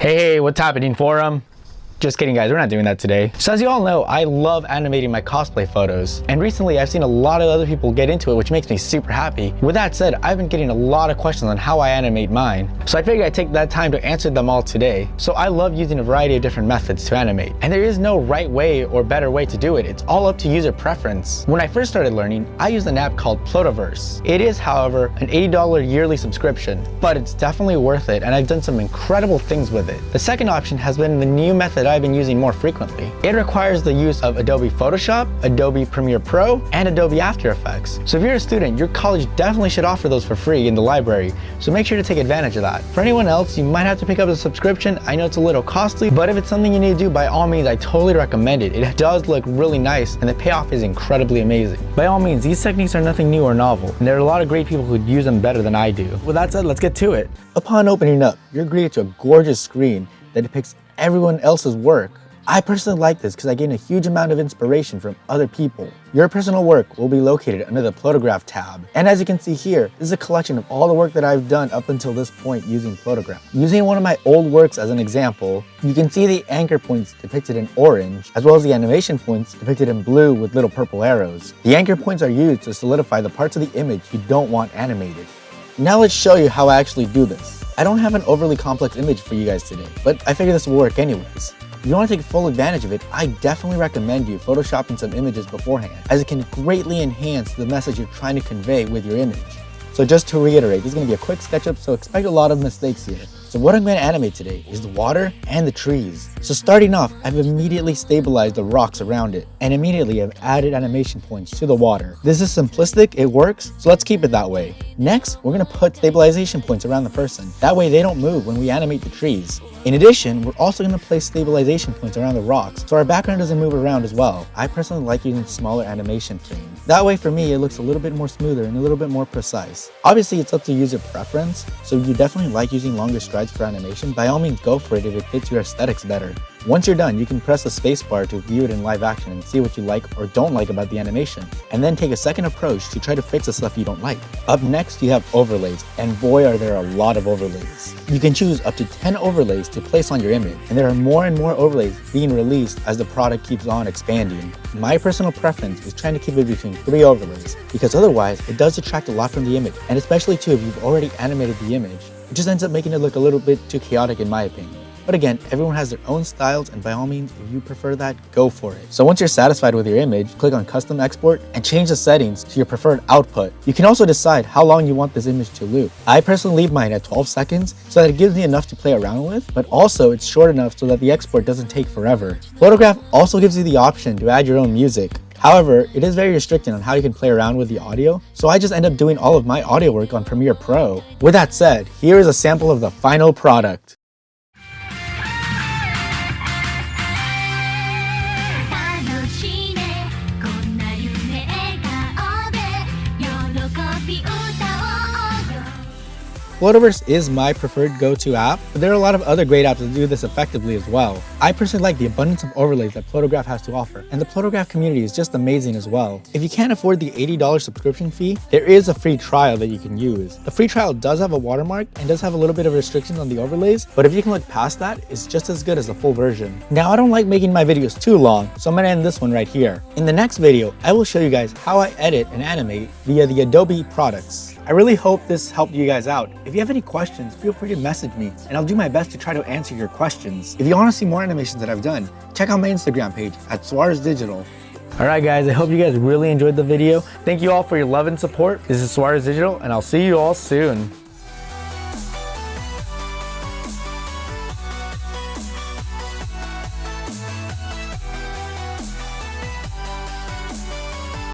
Hey, what's happening, forum? Just kidding, guys, we're not doing that today. So as you all know, I love animating my cosplay photos. And recently I've seen a lot of other people get into it, which makes me super happy. With that said, I've been getting a lot of questions on how I animate mine. So I figured I'd take that time to answer them all today. So I love using a variety of different methods to animate. And there is no right way or better way to do it. It's all up to user preference. When I first started learning, I used an app called Plotaverse. It is, however, an $80 yearly subscription, but it's definitely worth it, and I've done some incredible things with it. The second option has been the new method I've been using more frequently. It requires the use of Adobe Photoshop, Adobe Premiere Pro, and Adobe After Effects. So if you're a student, your college definitely should offer those for free in the library, so make sure to take advantage of that. For anyone else, you might have to pick up a subscription. I know it's a little costly, but if it's something you need to do, by all means, I totally recommend it. It does look really nice, and the payoff is incredibly amazing. By all means, these techniques are nothing new or novel, and there are a lot of great people who use them better than I do. With that said, let's get to it. Upon opening up, you're greeted to a gorgeous screen that depicts everyone else's work. I personally like this because I gain a huge amount of inspiration from other people. Your personal work will be located under the Plotagraph tab. And as you can see here, this is a collection of all the work that I've done up until this point using Plotagraph. Using one of my old works as an example, you can see the anchor points depicted in orange, as well as the animation points depicted in blue with little purple arrows. The anchor points are used to solidify the parts of the image you don't want animated. Now let's show you how I actually do this. I don't have an overly complex image for you guys today, but I figure this will work anyways. If you want to take full advantage of it, I definitely recommend you photoshopping some images beforehand, as it can greatly enhance the message you're trying to convey with your image. So just to reiterate, this is going to be a quick SketchUp, so expect a lot of mistakes here. So what I'm going to animate today is the water and the trees. So starting off, I've immediately stabilized the rocks around it, and immediately I've added animation points to the water. This is simplistic, it works, so let's keep it that way. Next, we're going to put stabilization points around the person. That way they don't move when we animate the trees. In addition, we're also going to place stabilization points around the rocks, so our background doesn't move around as well. I personally like using smaller animation frames. That way for me, it looks a little bit more smoother and a little bit more precise. Obviously, it's up to user preference, so if you definitely like using longer strides for animation, by all means go for it if it fits your aesthetics better. Once you're done, you can press the spacebar to view it in live action and see what you like or don't like about the animation, and then take a second approach to try to fix the stuff you don't like. Up next, you have overlays, and boy are there a lot of overlays. You can choose up to 10 overlays to place on your image, and there are more and more overlays being released as the product keeps on expanding. My personal preference is trying to keep it between 3 overlays, because otherwise it does detract a lot from the image, and especially too if you've already animated the image, it just ends up making it look a little bit too chaotic in my opinion. But again, everyone has their own styles, and by all means, if you prefer that, go for it. So once you're satisfied with your image, click on Custom Export and change the settings to your preferred output. You can also decide how long you want this image to loop. I personally leave mine at 12 seconds so that it gives me enough to play around with, but also it's short enough so that the export doesn't take forever. Photograph also gives you the option to add your own music. However, it is very restricted on how you can play around with the audio, so I just end up doing all of my audio work on Premiere Pro. With that said, here is a sample of the final product. Plotaverse is my preferred go-to app, but there are a lot of other great apps that do this effectively as well. I personally like the abundance of overlays that Plotagraph has to offer, and the Plotagraph community is just amazing as well. If you can't afford the $80 subscription fee, there is a free trial that you can use. The free trial does have a watermark and does have a little bit of restrictions on the overlays, but if you can look past that, it's just as good as the full version. Now, I don't like making my videos too long, so I'm gonna end this one right here. In the next video, I will show you guys how I edit and animate via the Adobe products. I really hope this helped you guys out. If you have any questions, feel free to message me, and I'll do my best to try to answer your questions. If you want to see more animations that I've done, check out my Instagram page at Suarez Digital. Alright guys, I hope you guys really enjoyed the video. Thank you all for your love and support. This is Suarez Digital, and I'll see you all soon.